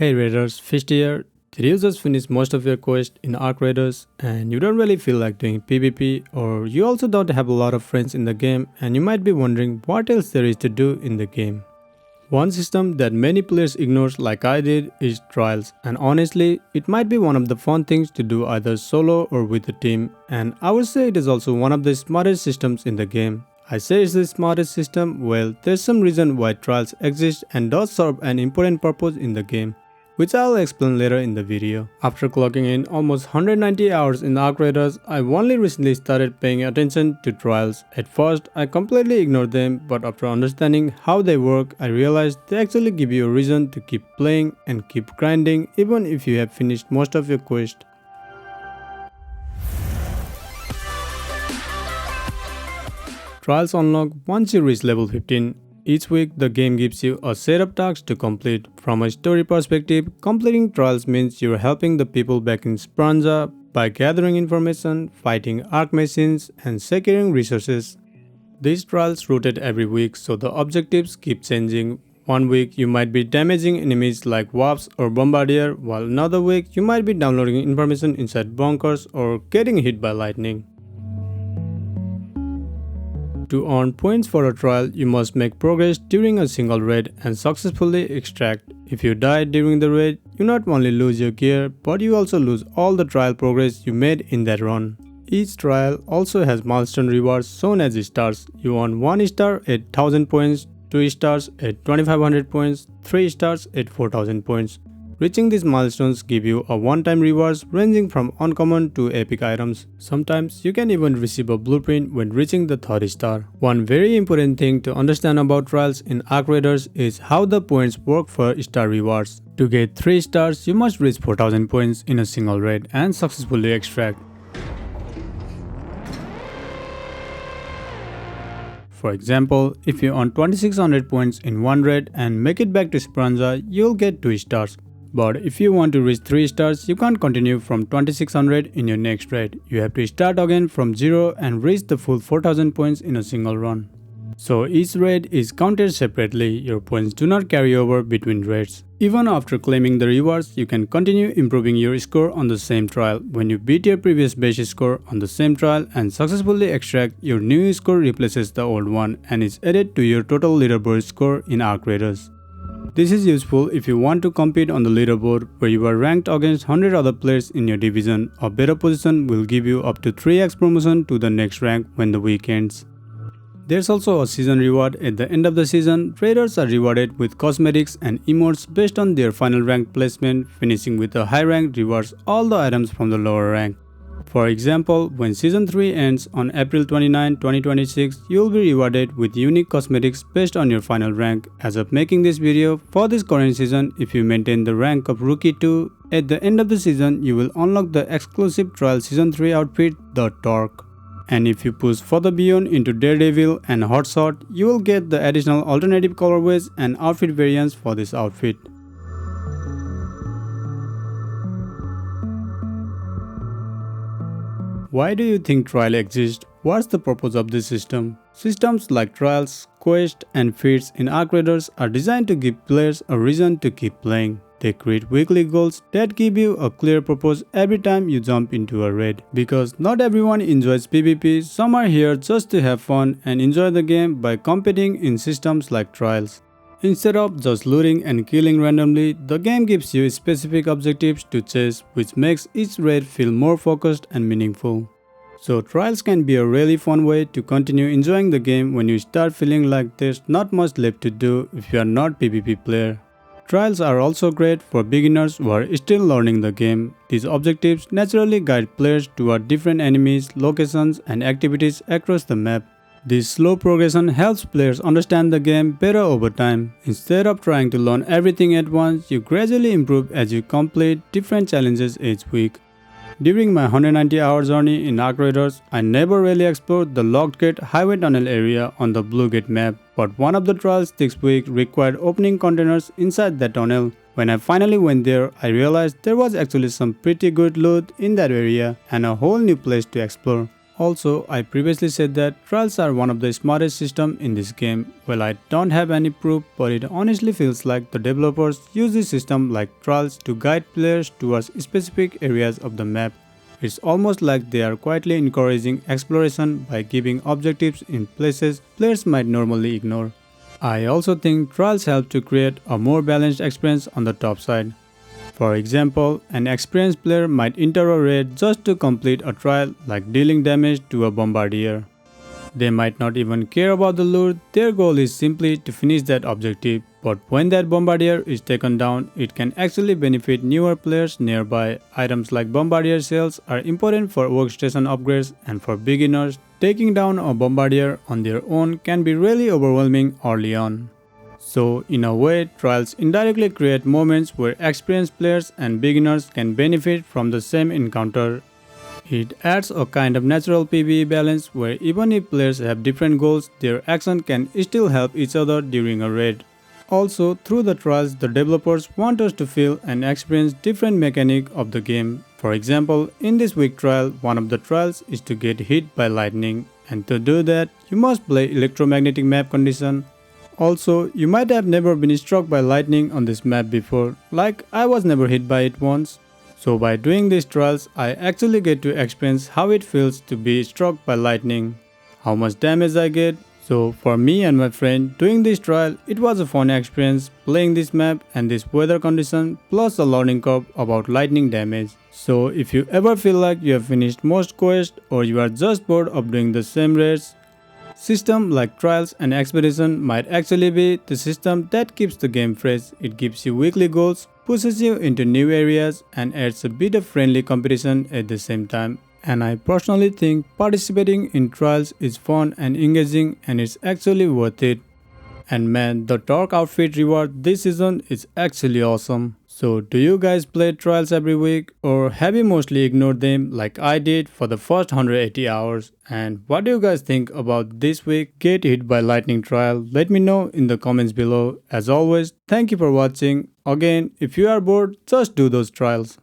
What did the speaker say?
Hey Raiders, Fish here. Did you just finish most of your quest in Arc Raiders and you don't really feel like doing PvP, or you also don't have a lot of friends in the game and you might be wondering what else there is to do in the game? One system that many players ignore like I did is trials, and honestly it might be one of the fun things to do either solo or with a team, and I would say it is also one of the smartest systems in the game. I say it's the smartest system, well there's some reason why trials exist and does serve an important purpose in the game, which I'll explain later in the video. After clocking in almost 190 hours in Arc Raiders, I only recently started paying attention to trials. At first, I completely ignored them, but after understanding how they work, I realized they actually give you a reason to keep playing and keep grinding even if you have finished most of your quest. Trials unlock once you reach level 15. Each week, the game gives you a set of tasks to complete. From a story perspective, completing trials means you're helping the people back in Speranza by gathering information, fighting arc machines, and securing resources. These trials rotate every week, so the objectives keep changing. One week, you might be damaging enemies like Wasps or Bombardier, while another week, you might be downloading information inside bunkers or getting hit by lightning. To earn points for a trial, you must make progress during a single raid and successfully extract. If you die during the raid, you not only lose your gear, but you also lose all the trial progress you made in that run. Each trial also has milestone rewards shown as stars. You earn 1 star at 1000 points, 2 stars at 2500 points, 3 stars at 4000 points. Reaching these milestones give you a one-time rewards ranging from uncommon to epic items. Sometimes you can even receive a blueprint when reaching the 3rd star. One very important thing to understand about trials in Arc Raiders is how the points work for star rewards. To get 3 stars, you must reach 4000 points in a single raid and successfully extract. For example, if you earn 2600 points in one raid and make it back to Speranza, you'll get 2 stars. But if you want to reach 3 stars, you can't continue from 2600 in your next raid. You have to start again from 0 and reach the full 4000 points in a single run. So each raid is counted separately. Your points do not carry over between raids. Even after claiming the rewards, you can continue improving your score on the same trial. When you beat your previous base score on the same trial and successfully extract, your new score replaces the old one and is added to your total leaderboard score in Arc Raiders. This is useful if you want to compete on the leaderboard where you are ranked against 100 other players in your division. A better position will give you up to 3x promotion to the next rank when the week ends. There's also a season reward at the end of the season. Raiders are rewarded with cosmetics and emotes based on their final rank placement. Finishing with a high rank rewards all the items from the lower rank. For example, when Season 3 ends on April 29, 2026, you will be rewarded with unique cosmetics based on your final rank. As of making this video, for this current season, if you maintain the rank of Rookie 2, at the end of the season, you will unlock the exclusive Trial Season 3 outfit, the Torque. And if you push further beyond into Daredevil and Hotshot, you will get the additional alternative colorways and outfit variants for this outfit. Why do you think trial exists? What's the purpose of this system? Systems like trials, quests, and feats in Arc Raiders are designed to give players a reason to keep playing. They create weekly goals that give you a clear purpose every time you jump into a raid. Because not everyone enjoys PvP, some are here just to have fun and enjoy the game by competing in systems like trials. Instead of just looting and killing randomly, the game gives you specific objectives to chase, which makes each raid feel more focused and meaningful. So trials can be a really fun way to continue enjoying the game when you start feeling like there's not much left to do if you are not PvP player. Trials are also great for beginners who are still learning the game. These objectives naturally guide players toward different enemies, locations, and activities across the map. This slow progression helps players understand the game better over time. Instead of trying to learn everything at once, you gradually improve as you complete different challenges each week. During my 190-hour journey in Arc Raiders, I never really explored the Locked Gate Highway Tunnel area on the Blue Gate map, but one of the trials this week required opening containers inside that tunnel. When I finally went there, I realized there was actually some pretty good loot in that area and a whole new place to explore. Also, I previously said that trials are one of the smartest systems in this game. Well, I don't have any proof, but it honestly feels like the developers use this system like trials to guide players towards specific areas of the map. It's almost like they are quietly encouraging exploration by giving objectives in places players might normally ignore. I also think trials help to create a more balanced experience on the top side. For example, an experienced player might enter a raid just to complete a trial like dealing damage to a bombardier. They might not even care about the loot, their goal is simply to finish that objective. But when that bombardier is taken down, it can actually benefit newer players nearby. Items like bombardier cells are important for workstation upgrades, and for beginners, taking down a bombardier on their own can be really overwhelming early on. So, in a way, trials indirectly create moments where experienced players and beginners can benefit from the same encounter. It adds a kind of natural PvE balance where even if players have different goals, their action can still help each other during a raid. Also, through the trials, the developers want us to feel and experience different mechanics of the game. For example, in this week trial, one of the trials is to get hit by lightning, and to do that, you must play electromagnetic map condition. Also, you might have never been struck by lightning on this map before, like I was never hit by it once. So by doing these trials, I actually get to experience how it feels to be struck by lightning, how much damage I get. So for me and my friend, doing this trial, it was a fun experience playing this map and this weather condition plus a learning curve about lightning damage. So if you ever feel like you have finished most quests or you are just bored of doing the same raids, system like trials and expedition might actually be the system that keeps the game fresh. It gives you weekly goals, pushes you into new areas, and adds a bit of friendly competition at the same time. And I personally think participating in trials is fun and engaging, and it's actually worth it. And man, the Torque outfit reward this season is actually awesome. So do you guys play trials every week, or have you mostly ignored them like I did for the first 180 hours? And what do you guys think about this week Get Hit by Lightning trial? Let me know in the comments below. As always, thank you for watching. Again, if you are bored, just do those trials.